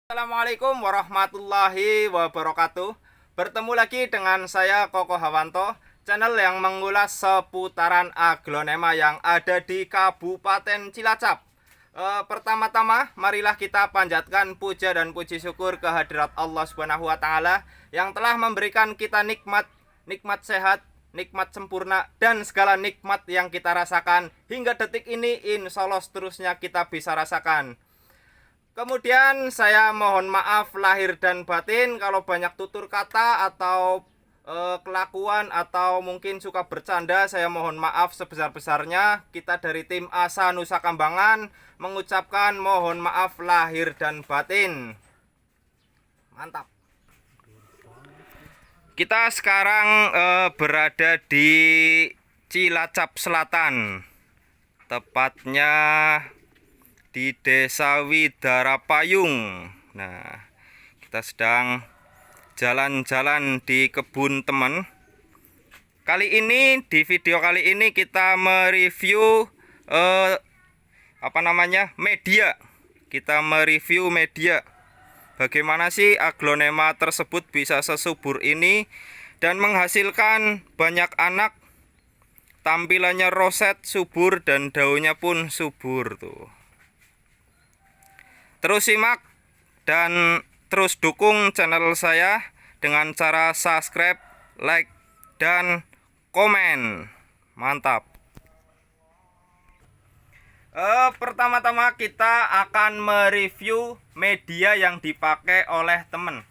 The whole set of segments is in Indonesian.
Assalamualaikum warahmatullahi wabarakatuh. Bertemu lagi dengan saya Koko Hawanto, channel yang mengulas seputaran aglonema yang ada di Kabupaten Cilacap. Pertama-tama marilah kita panjatkan puja dan puji syukur kehadirat Allah Subhanahu wa taala yang telah memberikan kita nikmat sehat, nikmat sempurna, dan segala nikmat yang kita rasakan hingga detik ini, insya Allah seterusnya kita bisa rasakan. Kemudian saya mohon maaf lahir dan batin kalau banyak tutur kata atau kelakuan atau mungkin suka bercanda. Saya mohon maaf sebesar-besarnya. Kita dari tim Asa Nusa Kambangan mengucapkan mohon maaf lahir dan batin. Mantap. Kita sekarang berada di Cilacap Selatan, tepatnya di Desa Widara Payung. Nah, kita sedang jalan-jalan di kebun teman. Di video kali ini kita mereview media. Kita mereview media. Bagaimana sih aglonema tersebut bisa sesubur ini dan menghasilkan banyak anak. Tampilannya roset, subur, dan daunnya pun subur tuh. Terus simak dan terus dukung channel saya dengan cara subscribe, like, dan komen. Mantap. Pertama-tama kita akan mereview media yang dipakai oleh teman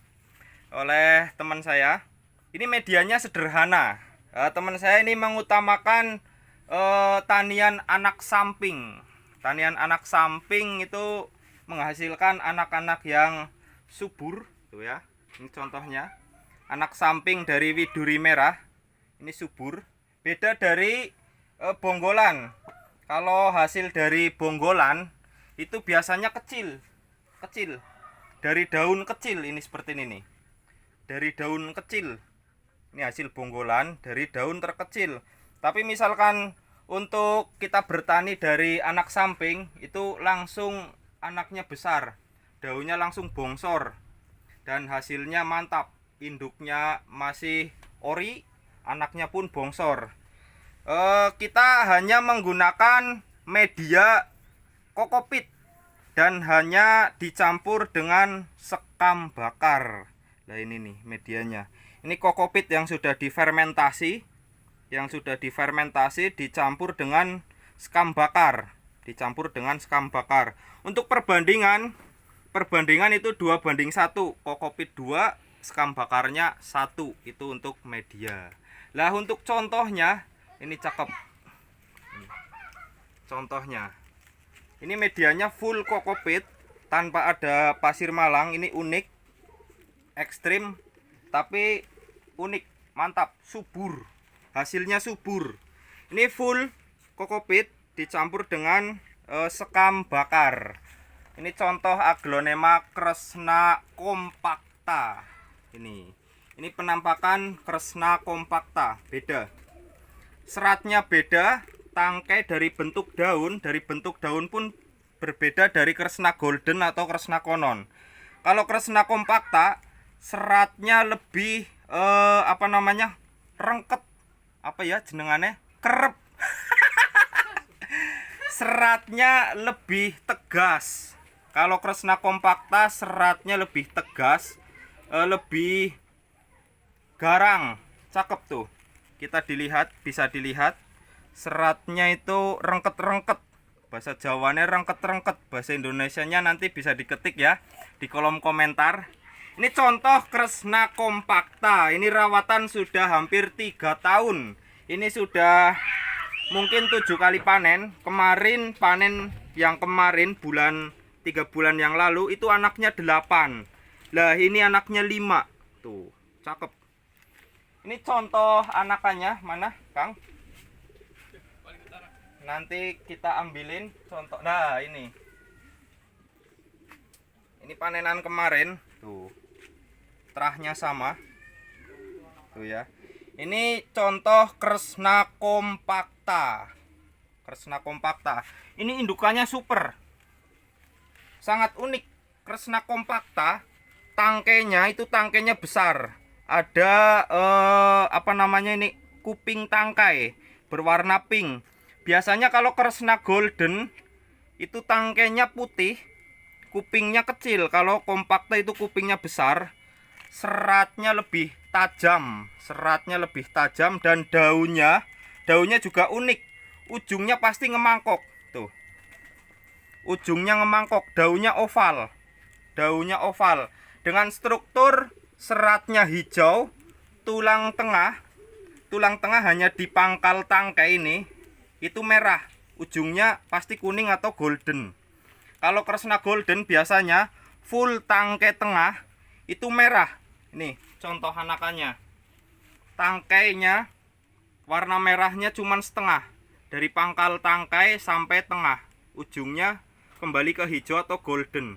saya. Ini medianya sederhana. Teman saya ini mengutamakan tanian anak samping. Tanian anak samping itu menghasilkan anak-anak yang subur tuh ya. Ini contohnya anak samping dari widuri merah, ini subur. Beda dari bonggolan. Kalau hasil dari bonggolan itu biasanya kecil dari daun kecil. Ini seperti ini nih, dari daun kecil. Ini hasil bonggolan dari daun terkecil. Tapi misalkan untuk kita bertani dari anak samping itu langsung anaknya besar, daunnya langsung bongsor, dan hasilnya mantap. Induknya masih ori, anaknya pun bongsor. Kita hanya menggunakan media kokopit dan hanya dicampur dengan sekam bakar. Nah ini nih medianya. Ini kokopit yang sudah difermentasi, dicampur dengan sekam bakar. Untuk perbandingan itu 2:1, kokopit 2, sekam bakarnya 1. Itu untuk media. Lah untuk contohnya ini cakep. Contohnya ini medianya full kokopit tanpa ada pasir malang. Ini unik, ekstrim, tapi unik, mantap, subur. Hasilnya subur. Ini full kokopit dicampur dengan sekam bakar. Ini contoh aglonema Kresna compacta. Ini penampakan Kresna compacta. Beda, seratnya beda, tangkai dari bentuk daun pun berbeda dari Kresna golden atau Kresna konon. Kalau Kresna compacta seratnya lebih rengket, kerep. Seratnya lebih tegas. Kalau Kresna compacta seratnya lebih tegas, lebih garang. Cakep tuh. Bisa dilihat seratnya itu rengket-rengket. Bahasa Jawanya rengket-rengket. Bahasa Indonesianya nanti bisa diketik ya di kolom komentar. Ini contoh Kresna compacta. Ini rawatan sudah hampir 3 tahun. Ini sudah mungkin 7 kali panen. Panen yang kemarin 3 bulan yang lalu itu anaknya 8. Lah ini anaknya 5. Tuh, cakep. Ini contoh anakannya mana, Kang? Nanti kita ambilin contoh. Nah, ini panenan kemarin. Tuh. Terahnya sama. Tuh ya. Ini contoh Kresna compacta. Ini indukannya super. Sangat unik. Kresna compacta tangkainya itu tangkainya besar. Ada apa namanya ini, kuping tangkai berwarna pink. Biasanya kalau Kresna golden itu tangkainya putih, kupingnya kecil. Kalau compacta itu kupingnya besar, seratnya lebih tajam, dan daunnya juga unik. Ujungnya pasti ngemangkok tuh. Ujungnya ngemangkok, daunnya oval dengan struktur seratnya hijau, tulang tengah hanya di pangkal tangkai ini itu merah, ujungnya pasti kuning atau golden. Kalau Kresna golden biasanya full tangkai tengah itu merah. Ini contoh anakannya, tangkainya warna merahnya cuman setengah, dari pangkal tangkai sampai tengah, ujungnya kembali ke hijau atau golden.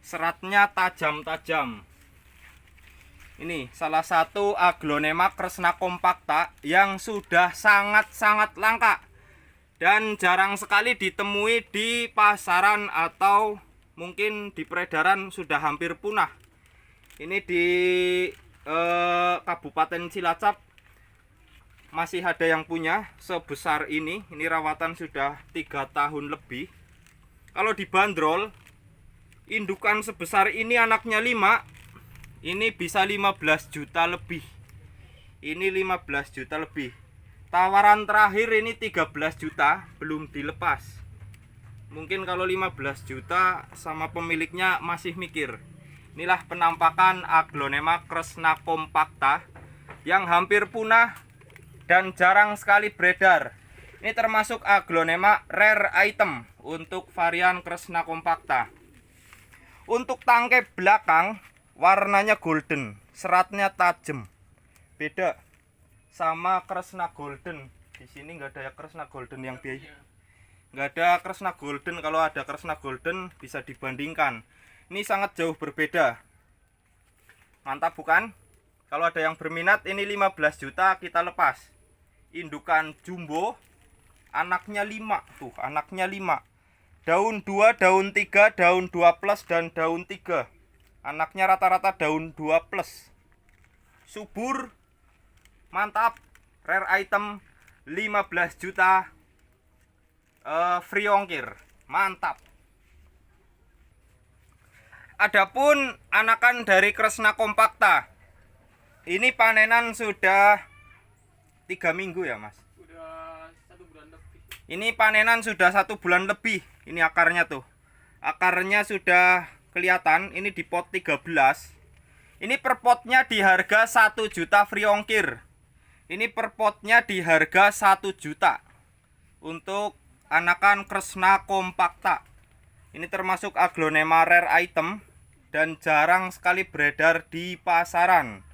Seratnya tajam-tajam. Ini salah satu Aglonema Kresna compacta yang sudah sangat-sangat langka dan jarang sekali ditemui di pasaran atau mungkin di peredaran, sudah hampir punah. Ini di Kabupaten Cilacap masih ada yang punya sebesar ini. Ini rawatan sudah 3 tahun lebih. Kalau dibanderol indukan sebesar ini, anaknya 5, ini bisa 15 juta lebih. Ini 15 juta lebih. Tawaran terakhir ini 13 juta, belum dilepas. Mungkin kalau 15 juta sama pemiliknya masih mikir. Inilah penampakan Aglonema Kresna compacta yang hampir punah dan jarang sekali beredar. Ini termasuk Aglonema rare item untuk varian Kresna compacta. Untuk tangkai belakang warnanya golden, seratnya tajam. Beda sama Kresna golden. Di sini nggak ada Kresna golden yang biasa. Nggak ada Kresna golden. Kalau ada Kresna golden bisa dibandingkan. Ini sangat jauh berbeda. Mantap bukan? Kalau ada yang berminat, ini 15 juta kita lepas. Indukan jumbo, anaknya 5. Tuh, anaknya 5. Daun 2, daun 3, daun 2 plus, dan daun 3. Anaknya rata-rata daun 2 plus. Subur, mantap, rare item, 15 juta, free ongkir, mantap. Adapun anakan dari Kresna compacta, ini panenan sudah 3 minggu ya mas? Sudah 1 bulan lebih. Ini panenan sudah 1 bulan lebih. Ini akarnya tuh, akarnya sudah kelihatan. Ini di pot 13. Ini per potnya di harga 1 juta free ongkir. Ini per potnya di harga 1 juta untuk anakan Kresna compacta. Ini termasuk Aglonema rare item dan jarang sekali beredar di pasaran.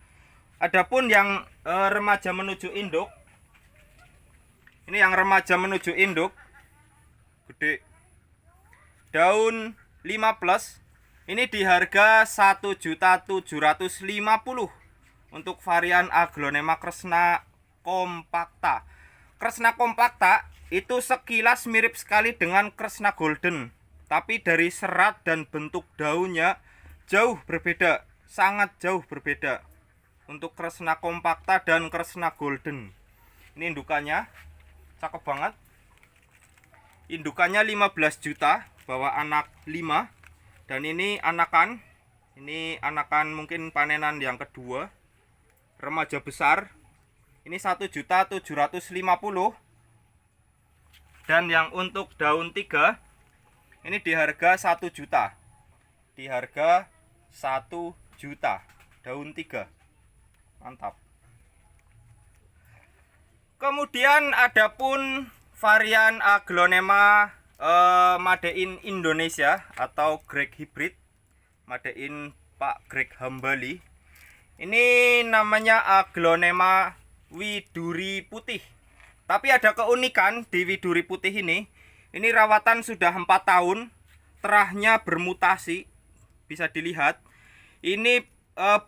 Adapun yang remaja menuju induk, ini yang remaja menuju induk gede, daun 5 plus, ini di harga 1.750.000 untuk varian Aglonema Kresna compacta. Kresna compacta itu sekilas mirip sekali dengan Kresna golden, tapi dari serat dan bentuk daunnya jauh berbeda, sangat jauh berbeda untuk Kresna compacta dan Kresna golden. Ini indukannya cakep banget. Indukannya 15 juta, bawa anak 5. Dan ini anakan mungkin panenan yang kedua, remaja besar. Ini 1.750.000. Dan yang untuk daun 3 ini di harga 1 juta. Di harga 1 juta daun 3. Mantap. Kemudian adapun varian Aglonema Made in Indonesia atau Greg Hybrid, Made in Pak Greg Hambali. Ini namanya Aglonema Widuri Putih. Tapi ada keunikan di Widuri Putih ini rawatan sudah 4 tahun, terahnya bermutasi, bisa dilihat. Ini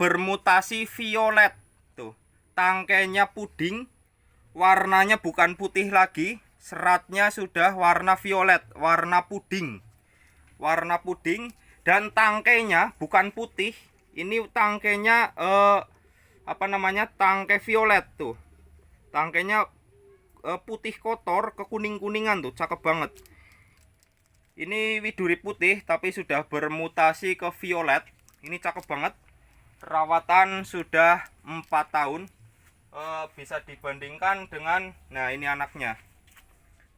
bermutasi violet. Tuh, tangkainya puding, warnanya bukan putih lagi. Seratnya sudah warna violet, warna puding Dan tangkainya bukan putih, ini tangkainya tangkai violet tuh. Tangkainya putih kotor kekuning-kuningan tuh, cakep banget. Ini widuri putih tapi sudah bermutasi ke violet. Ini cakep banget. Perawatan sudah 4 tahun. Bisa dibandingkan dengan, nah ini anaknya.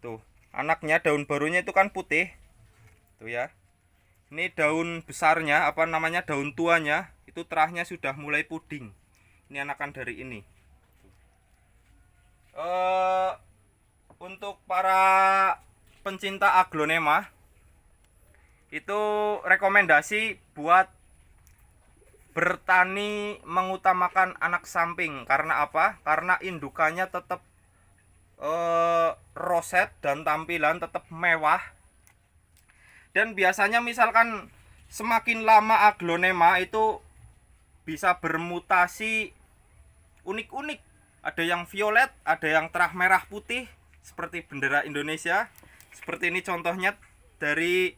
Tuh, anaknya daun barunya itu kan putih. Tuh ya. Ini daun besarnya, daun tuanya itu terahnya sudah mulai puding. Ini anakan dari ini. Untuk para pencinta aglonema itu rekomendasi buat bertani mengutamakan anak samping. Karena apa? Karena indukannya tetap roset dan tampilan tetap mewah. Dan biasanya misalkan semakin lama aglonema itu bisa bermutasi unik-unik. Ada yang violet, ada yang terah merah putih seperti bendera Indonesia. Seperti ini contohnya, dari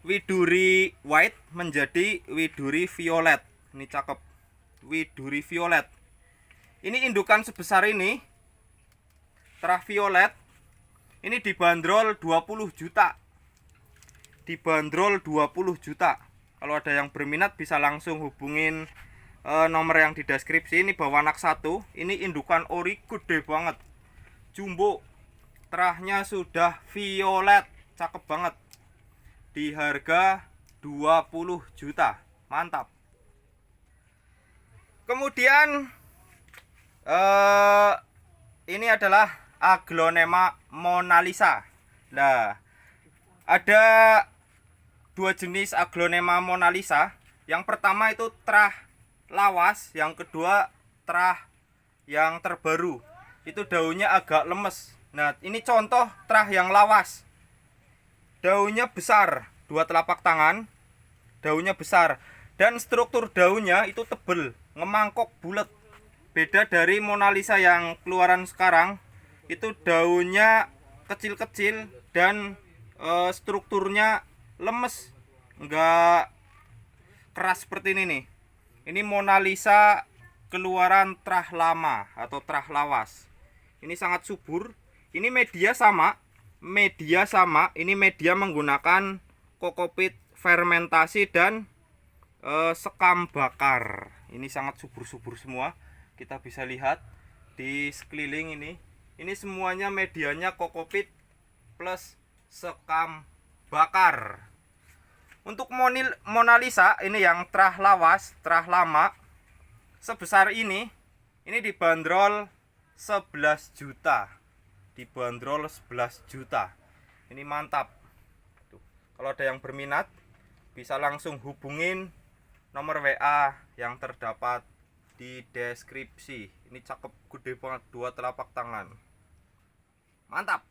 widuri white menjadi widuri violet. Ini cakep, widuri violet. Ini indukan sebesar ini, terah violet. Ini dibanderol 20 juta. Dibanderol 20 juta. Kalau ada yang berminat bisa langsung hubungin nomor yang di deskripsi. Ini bawa anak satu. Ini indukan ori, gede banget, jumbo. Terahnya sudah violet, cakep banget. Di harga 20 juta. Mantap. Kemudian ini adalah aglonema Mona Lisa. Nah, ada dua jenis aglonema Mona Lisa. Yang pertama itu terah lawas, yang kedua terah yang terbaru. Itu daunnya agak lemes. Nah, ini contoh terah yang lawas. Daunnya besar, 2 telapak tangan. Daunnya besar dan struktur daunnya itu tebel, ngemangkok bulat. Beda dari Mona Lisa yang keluaran sekarang, itu daunnya kecil-kecil dan strukturnya lemes, enggak keras seperti ini nih. Ini Mona Lisa keluaran terah lama atau terah lawas. Ini sangat subur. Ini media sama. Ini media menggunakan kokopit fermentasi dan sekam bakar. Ini sangat subur-subur semua. Kita bisa lihat di sekeliling ini. Ini semuanya medianya kokopit plus sekam bakar. Untuk Mona Lisa ini yang terah lawas, terah lama sebesar ini dibanderol 11 juta. Dibanderol 11 juta. Ini mantap. Tuh. Kalau ada yang berminat bisa langsung hubungin nomor WA yang terdapat di deskripsi. Ini cakep, gede banget, 2 telapak tangan. Mantap.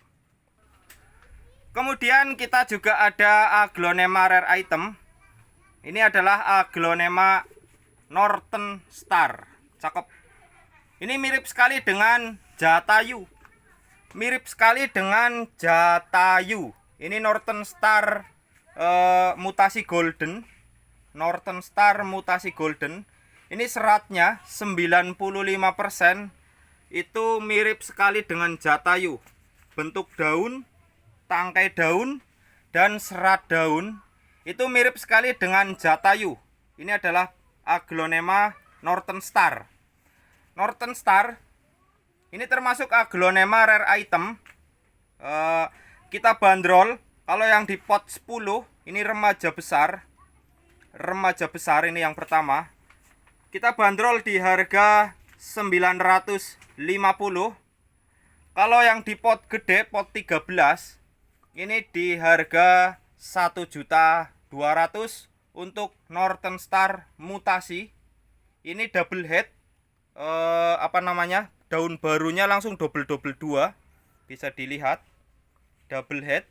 Kemudian kita juga ada aglonema rare item. Ini adalah aglonema Northern Star. Cakep. Ini mirip sekali dengan Jatayu. Mirip sekali dengan Jatayu. Ini Northern Star mutasi golden. Northern Star mutasi golden. Ini seratnya 95% itu mirip sekali dengan Jatayu. Bentuk daun, tangkai daun, dan serat daun itu mirip sekali dengan Jatayu. Ini adalah aglonema Northern Star. Northern Star ini termasuk aglonema rare item. Kita bandrol kalau yang di pot 10 ini remaja besar. Remaja besar ini yang pertama. Kita bandrol di harga 950. Kalau yang di pot gede, pot 13, ini di harga 1.200.000 untuk Northern Star mutasi. Ini double head. Daun barunya langsung double 2. Bisa dilihat. Double head.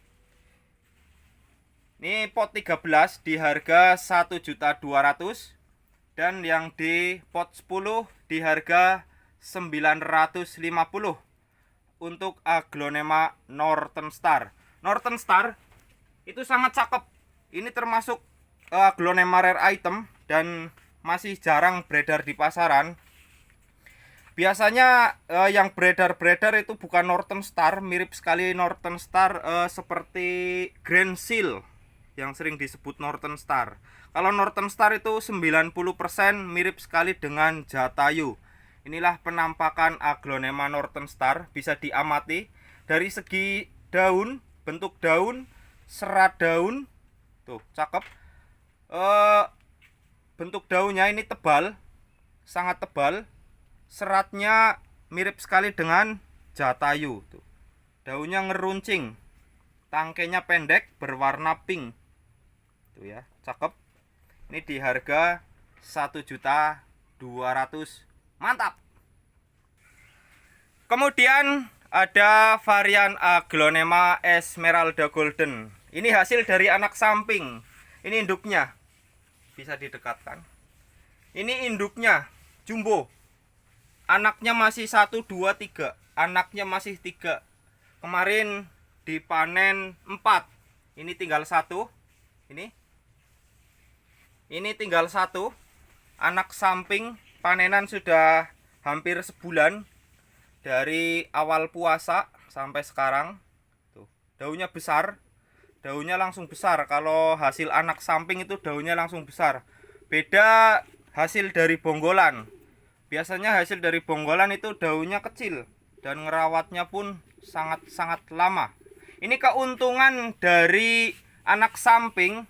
Ini pot 13 di harga 1.200.000 dan yang di pot 10 di harga 950 untuk aglonema Northern Star. Northern Star itu sangat cakep. Ini termasuk Aglonema rare item dan masih jarang beredar di pasaran. Biasanya yang beredar itu bukan Northern Star, mirip sekali Northern Star, seperti Grand Seal yang sering disebut Northern Star. Kalau Northern Star itu 90% mirip sekali dengan Jatayu. Inilah penampakan Aglonema Northern Star, bisa diamati dari segi daun, bentuk daun, serat daun. Tuh, cakep. Bentuk daunnya ini tebal, sangat tebal. Seratnya mirip sekali dengan Jatayu tuh. Daunnya ngeruncing. Tangkainya pendek berwarna pink. Tuh ya, cakep. Ini di harga 1.200.000. Mantap. Kemudian ada varian Aglonema Esmeralda Golden. Ini hasil dari anak samping. Ini induknya. Bisa didekatkan. Ini induknya jumbo. Anaknya masih 1, 2, 3. Anaknya masih 3. Kemarin dipanen 4. Ini tinggal 1. Ini tinggal 1. Anak samping panenan sudah hampir sebulan. Dari awal puasa sampai sekarang. Tuh, daunnya besar. Daunnya langsung besar. Kalau hasil anak samping itu daunnya langsung besar. Beda hasil dari bonggolan. Biasanya hasil dari bonggolan itu daunnya kecil dan ngerawatnya pun sangat-sangat lama. Ini keuntungan dari anak samping,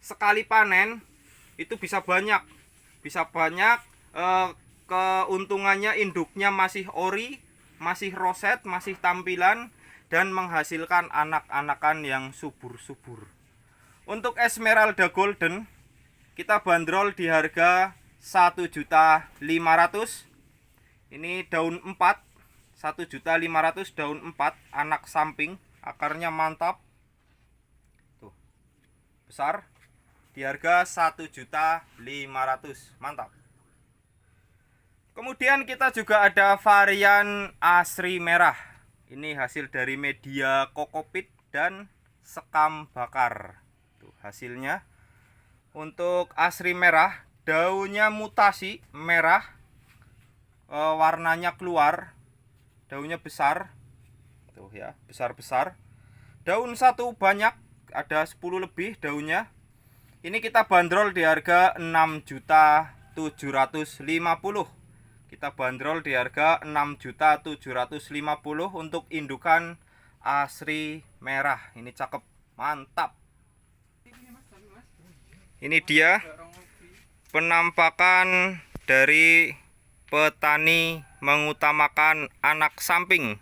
sekali panen itu bisa banyak. Keuntungannya induknya masih ori, masih roset, masih tampilan dan menghasilkan anak-anakan yang subur-subur. Untuk Esmeralda Golden kita bandrol di harga 1.500.000. Ini daun 4. 1.500.000 daun 4, anak samping, akarnya mantap. Tuh. Besar. Di harga 1.500.000. Mantap. Kemudian kita juga ada varian asri merah. Ini hasil dari media kokopit dan sekam bakar. Tuh hasilnya. Untuk asri merah, daunnya mutasi merah, warnanya keluar, daunnya besar, tuh ya, besar-besar. Daun satu banyak, ada 10 lebih daunnya. Ini kita bandrol di harga 6.750.000. Kita bandrol di harga 6.750.000 untuk indukan asri merah. Ini cakep, mantap. Ini dia penampakan dari petani mengutamakan anak samping.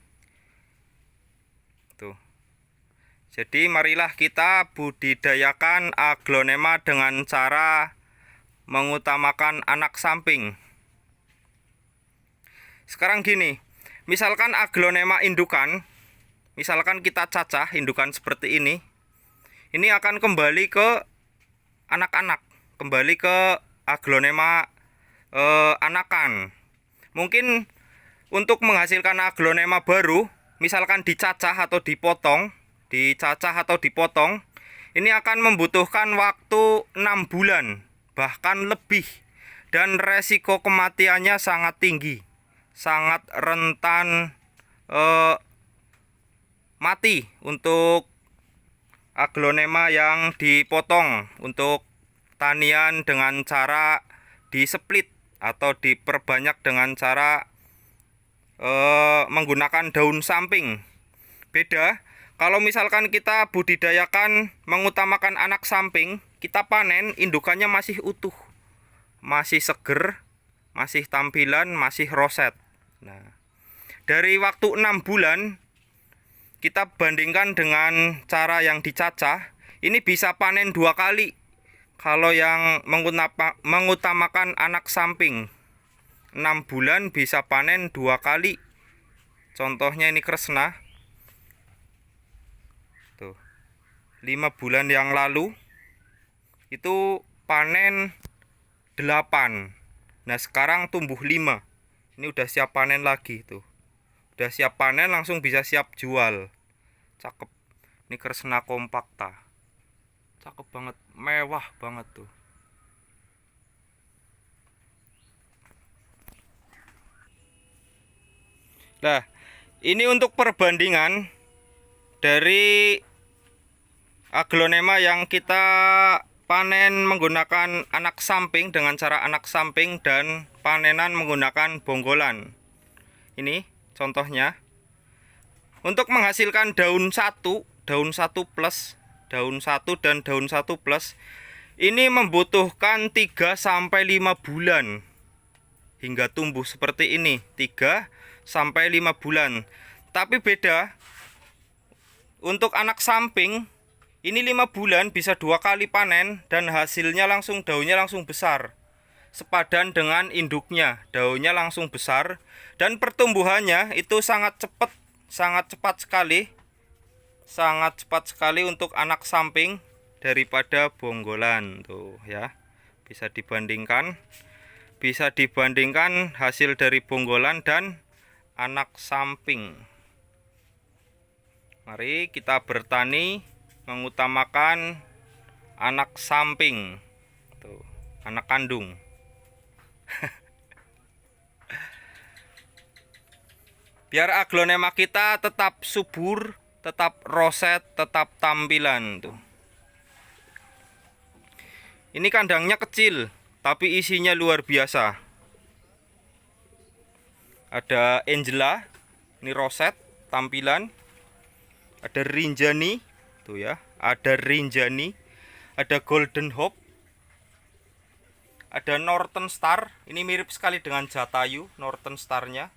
Tuh. Jadi marilah kita budidayakan aglonema dengan cara mengutamakan anak samping. Sekarang gini, misalkan aglonema indukan, misalkan kita cacah indukan seperti ini akan kembali ke anak-anak, kembali ke aglonema anakan. Mungkin untuk menghasilkan aglonema baru, misalkan dicacah atau dipotong, ini akan membutuhkan waktu 6 bulan, bahkan lebih. Dan resiko kematiannya sangat tinggi, sangat rentan mati untuk aglonema yang dipotong untuk tanian dengan cara diseplit atau diperbanyak dengan cara menggunakan daun samping. Beda kalau misalkan kita budidayakan mengutamakan anak samping, kita panen indukannya masih utuh, masih seger, masih tampilan, masih roset. Nah, dari waktu 6 bulan kita bandingkan dengan cara yang dicacah, ini bisa panen 2 kali. Kalau yang mengutamakan anak samping 6 bulan bisa panen 2 kali. Contohnya ini kresna. Tuh. 5 bulan yang lalu itu panen 8. Nah, sekarang tumbuh 5. Ini udah siap panen lagi tuh. Udah siap panen, langsung bisa siap jual. Cakep. Ini kresna kompakta. Cakep banget, mewah banget tuh. Nah, ini untuk perbandingan dari aglonema yang kita panen menggunakan anak samping dengan cara anak samping dan panenan menggunakan bonggolan. Ini contohnya. Untuk menghasilkan daun satu plus, daun satu dan daun satu plus, ini membutuhkan 3 sampai 5 bulan hingga tumbuh seperti ini, 3 sampai 5 bulan. Tapi beda untuk anak samping, ini 5 bulan bisa 2 kali panen dan hasilnya langsung, daunnya langsung besar. Sepadan dengan induknya, daunnya langsung besar dan pertumbuhannya itu sangat cepat, sangat cepat sekali untuk anak samping daripada bonggolan tuh ya. Bisa dibandingkan hasil dari bonggolan dan anak samping. Mari kita bertani mengutamakan anak samping tuh, anak kandung. Biar aglonema kita tetap subur, tetap roset, tetap tampilan tuh. Ini kandangnya kecil, tapi isinya luar biasa. Ada Angela, ini roset, tampilan. Ada Rinjani, tuh ya. Ada Rinjani, ada Golden Hope, ada Northern Star. Ini mirip sekali dengan Jatayu, Northern Starnya.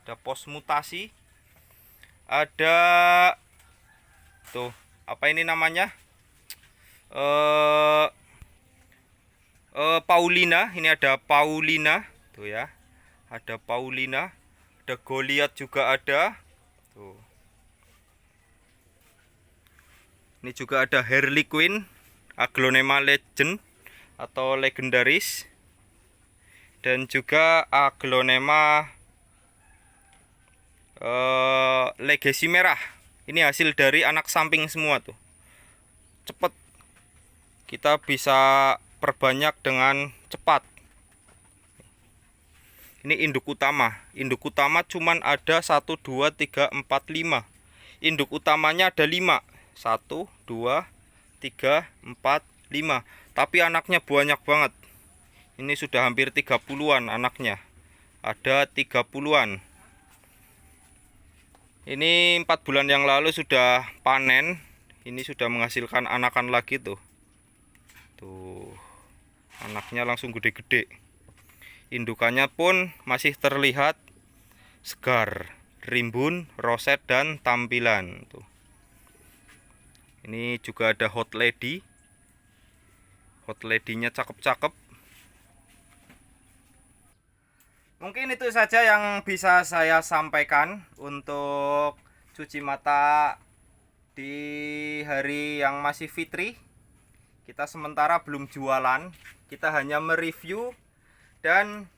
Ada pos mutasi, ada tuh apa ini namanya Paulina. Ini ada Paulina tuh ya, ada Paulina, ada Goliath juga ada tuh. Ini juga ada Harley Quinn, aglonema legend atau legendaris, dan juga aglonema Legacy merah. Ini hasil dari anak samping semua tuh. Cepet, kita bisa perbanyak dengan cepat. Ini induk utama. Induk utama cuman ada 1, 2, 3, 4, 5. Induk utamanya ada 5. 1, 2, 3, 4, 5. Tapi anaknya banyak banget. Ini sudah hampir 30-an anaknya. Ada 30-an. Ini 4 bulan yang lalu sudah panen. Ini sudah menghasilkan anakan lagi tuh. Tuh. Anaknya langsung gede-gede. Indukannya pun masih terlihat segar, rimbun, roset dan tampilan tuh. Ini juga ada Hot Lady. Hot Lady-nya cakep-cakep. Mungkin itu saja yang bisa saya sampaikan untuk cuci mata di hari yang masih fitri. Kita sementara belum jualan, kita hanya mereview dan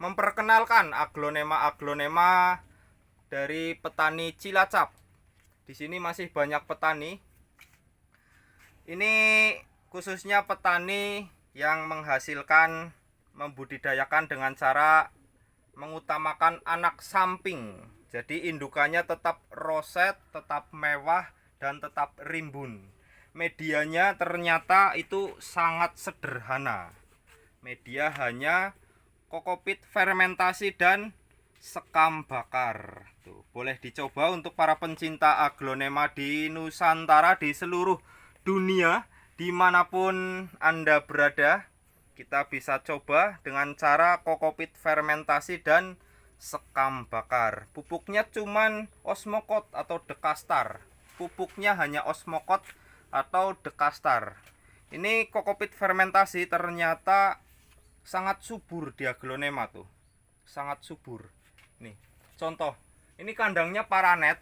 memperkenalkan aglonema dari petani Cilacap. Di sini masih banyak petani. Ini khususnya petani yang menghasilkan, membudidayakan dengan cara mengutamakan anak samping. Jadi indukannya tetap roset, tetap mewah, dan tetap rimbun. Medianya ternyata itu sangat sederhana. Media hanya kokopit fermentasi dan sekam bakar. Tuh, boleh dicoba untuk para pencinta aglonema di Nusantara, di seluruh dunia, dimanapun Anda berada. Kita bisa coba dengan cara kokopit fermentasi dan sekam bakar. Pupuknya cuman Osmokot atau Dekastar. Pupuknya hanya Osmokot atau Dekastar. Ini kokopit fermentasi ternyata sangat subur di aglonema tuh. Sangat subur. Nih, contoh. Ini kandangnya paranet.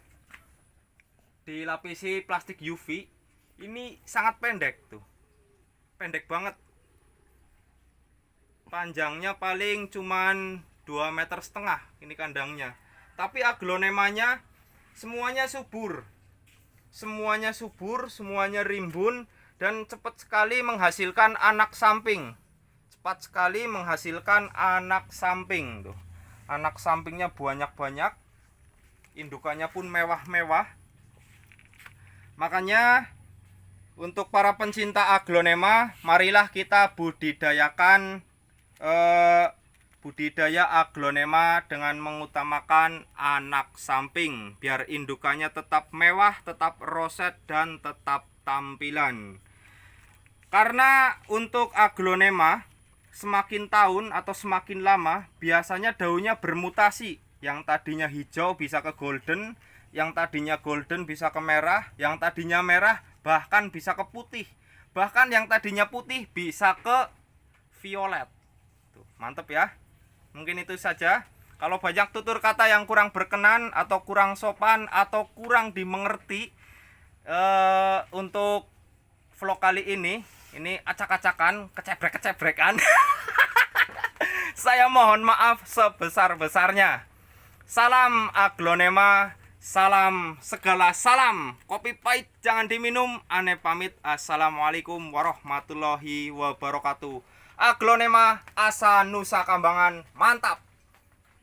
Dilapisi plastik UV. Ini sangat pendek tuh. Pendek banget. Panjangnya paling cuman 2,5 meter ini kandangnya. Tapi aglonemanya semuanya subur. semuanya subur, semuanya rimbun, dan cepat sekali menghasilkan anak samping. Cepat sekali menghasilkan anak samping tuh. Anak sampingnya banyak-banyak, indukannya pun mewah-mewah. Makanya untuk para pencinta aglonema, marilah kita budidayakan budidaya aglonema dengan mengutamakan anak samping biar indukannya tetap mewah, tetap roset, dan tetap tampilan. Karena untuk aglonema semakin tahun atau semakin lama biasanya daunnya bermutasi. Yang tadinya hijau bisa ke golden, yang tadinya golden bisa ke merah, yang tadinya merah bahkan bisa ke putih, bahkan yang tadinya putih bisa ke violet. Tuh, mantep ya. Mungkin itu saja. Kalau banyak tutur kata yang kurang berkenan atau kurang sopan atau kurang dimengerti untuk vlog kali ini acak-acakan, kecebrek-kecebrekan. Saya mohon maaf sebesar-besarnya. Salam aglonema, salam segala salam. Kopi pahit jangan diminum. Ane pamit. Assalamualaikum warahmatullahi wabarakatuh. Aglonema Asa Nusa Kambangan, mantap.